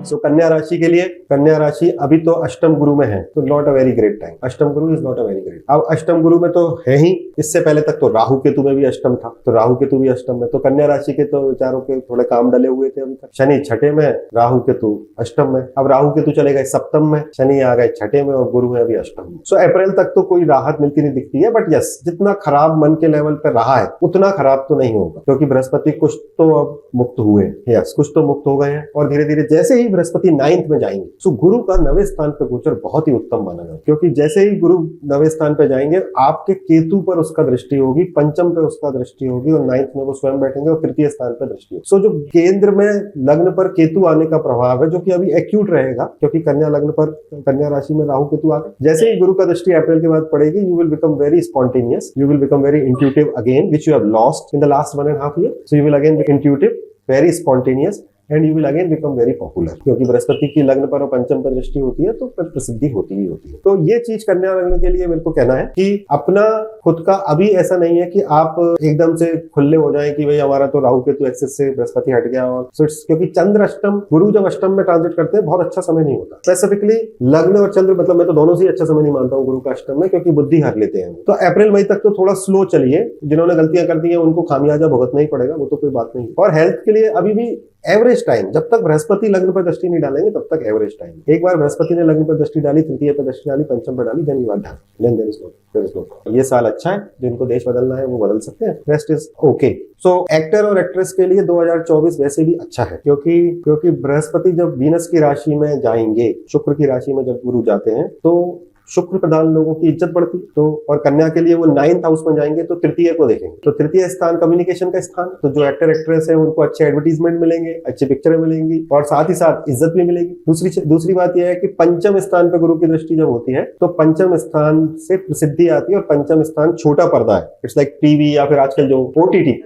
सो कन्या राशि के लिए, कन्या राशि अभी तो अष्टम गुरु में है, तो not a very great time. अष्टम गुरु is not a very great. अब अष्टम गुरु में तो है ही, इससे पहले तक तो राहु केतु में भी अष्टम था, तो राहु केतु भी अष्टम में, तो कन्या राशि के तो विचारों के थोड़े काम डले हुए थे अभी तक। शनि छठे में, राहु केतु अष्टम में। अब राहु केतु चले गए सप्तम में, शनि आ गए छठे में और गुरु है अभी अष्टम में। सो अप्रैल तक तो कोई राहत मिलती नहीं दिखती है, बट यस, जितना खराब मन के लेवल पर रहा है उतना खराब तो नहीं होगा, क्योंकि बृहस्पति कुछ तो अब मुक्त हुए, यस कुछ तो मुक्त हो गए हैं। और धीरे धीरे जैसे ही बृहस्पति 9th में जाएंगे, सो गुरु का 9वें स्थान पे गोचर बहुत ही उत्तम माना जाता है, क्योंकि जैसे ही गुरु 9वें स्थान पे जाएंगे, आपके केतु पर उसका दृष्टि होगी, पंचम पे उसका दृष्टि होगी और 9th में वो स्वयं बैठेंगे और तृतीय स्थान पे दृष्टि होगी। सो जो केंद्र में लग्न पर केतु आने का प्रभाव है, जो कि अभी एक्यूट रहेगा, क्योंकि कन्या लग्न पर, कन्या राशि में राहु केतु आ गए, जैसे ही गुरु का दृष्टि अप्रैल के बाद पड़ेगी, you will become very spontaneous, you will become very intuitive again, which you have lost in the last 1.5 years. So you will again be intuitive, very spontaneous, and you will again become very popular, क्योंकि बृहस्पति की लग्न पर और पंचम पर दृष्टि होती है तो फिर प्रसिद्धि होती ही होती है। तो ये चीज कन्या लग्न के लिए मेरे को कहना है कि अपना खुद का अभी ऐसा नहीं है कि आप एकदम से खुले हो जाएं कि भाई हमारा तो राहु केतु एक्सेस से बृहस्पति हट गया, और क्योंकि चंद्र अष्टम, गुरु जब अष्टम में ट्रांजिट करते हैं बहुत अच्छा समय नहीं होता। स्पेसिफिकली लग्न और चंद्र, मतलब मैं तो दोनों से अच्छा समय नहीं मानता हूँ गुरु का अष्टम में, क्योंकि बुद्धि हर लेते हैं। तो अप्रैल मई तक तो थोड़ा स्लो चलिए, जिन्होंने गलतियां कर दी है उनको खामियाजा भुगतना ही पड़ेगा, वो तो कोई बात नहीं। और हेल्थ के लिए अभी भी एवरेज टाइम, जब तक बृहस्पति लग्न पर दृष्टि नहीं डालेंगे तब तक एवरेज टाइम। एक बार बृहस्पति ने लग्न पर दृष्टि डाली, तृतीय पर दृष्टि डाली, पंचम पर डाली, देन यू आर डन। ये साल अच्छा है, जिनको देश बदलना है वो बदल सकते हैं, rest is okay. So actor और एक्ट्रेस के लिए 2024 वैसे भी अच्छा है, क्योंकि बृहस्पति जब वीनस की राशि में जाएंगे, शुक्र की राशि में जब गुरु जाते हैं, तो शुक्र प्रधान लोगों की इज्जत बढ़ती। तो और कन्या के लिए वो 9th हाउस में जाएंगे तो तृतीय को देखेंगे, तो तृतीय स्थान कम्युनिकेशन का स्थान, तो जो एक्टर एक्ट्रेस है उनको अच्छे एडवर्टीजमेंट मिलेंगे, अच्छी पिक्चरें मिलेंगी और साथ ही साथ इज्जत भी मिलेगी। दूसरी बात यह है कि पंचम स्थान पर गुरु की दृष्टि जब होती है तो पंचम स्थान से प्रसिद्धि आती है, और पंचम स्थान छोटा पर्दा है, इट्स लाइक टीवी या फिर आजकल जो ओटीटी।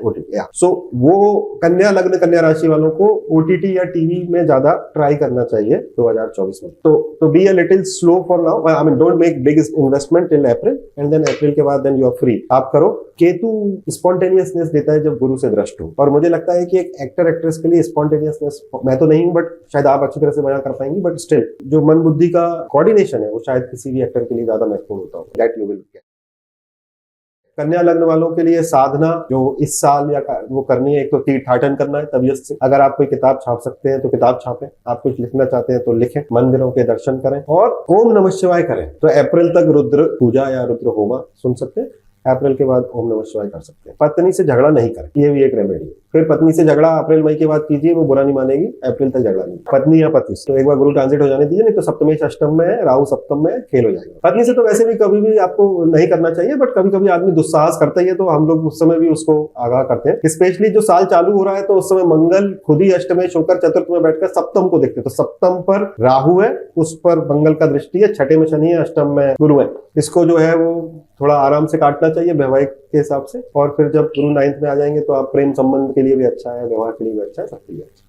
सो वो कन्या लग्न, कन्या राशि वालों को ओटीटी या टीवी में ज्यादा ट्राई करना चाहिए 2024 में। तो be a little slow for now, I mean don't make big investment till April, and then April के बाद देन यू आर फ्री। आप करो। केतु स्पॉन्टेनियसनेस देता है जब गुरु से दृष्ट हो, और मुझे लगता है कि एक एक्टर एक्ट्रेस के लिए स्पॉन्टेनियसनेस, मैं तो नहीं हूं बट शायद आप अच्छी तरह से बयां कर पाएंगी, बट स्टिल जो मन बुद्धि का कोऑर्डिनेशन है वो शायद किसी भी एक्टर के लिए ज्यादा महत्वपूर्ण होता है। That you will get. कन्या लग्न वालों के लिए साधना जो इस साल या वो करनी है, एक तो तीर्थाटन करना है तबीयत से। अगर आप कोई किताब छाप सकते हैं तो किताब छापें, आप कुछ लिखना चाहते हैं तो लिखें, मंदिरों के दर्शन करें और ओम नमः शिवाय करें। तो अप्रैल तक रुद्र पूजा या रुद्र होमा सुन सकते हैं, अप्रैल के बाद ओम नमः शिवाय कर सकते हैं। पत्नी से झगड़ा नहीं करें, ये भी एक रेमेडी है। फिर पत्नी से झगड़ा अप्रैल मई के बाद कीजिए, वो बुरा नहीं मानेगी, अप्रैल तक झगड़ा नहीं। पत्नी या पति तो एक बार गुरु ट्रांजिट हो जाने दीजिए, नहीं तो सप्तमेश अष्टम में है, राहु सप्तम में, खेल हो जाएगा। पत्नी से तो वैसे भी कभी भी आपको नहीं करना चाहिए, बट कभी कभी आदमी दुस्साहस करता ही है, तो हम लोग उस समय भी उसको आगाह करते हैं। स्पेशली जो साल चालू हो रहा है तो उस समय मंगल खुद ही अष्टमेश होकर चतुर्थ में बैठकर सप्तम को देखते हैं, तो सप्तम पर राहु है, उस पर मंगल का दृष्टि है, छठे में शनि है, अष्टम में गुरु है। इसको जो है वो थोड़ा आराम से काटना चाहिए वैवाहिक के हिसाब से, और फिर जब गुरु 9th में आ जाएंगे तो आप प्रेम संबंध के लिए भी अच्छा है, व्यवहार के लिए भी अच्छा है, सबके लिए अच्छा है।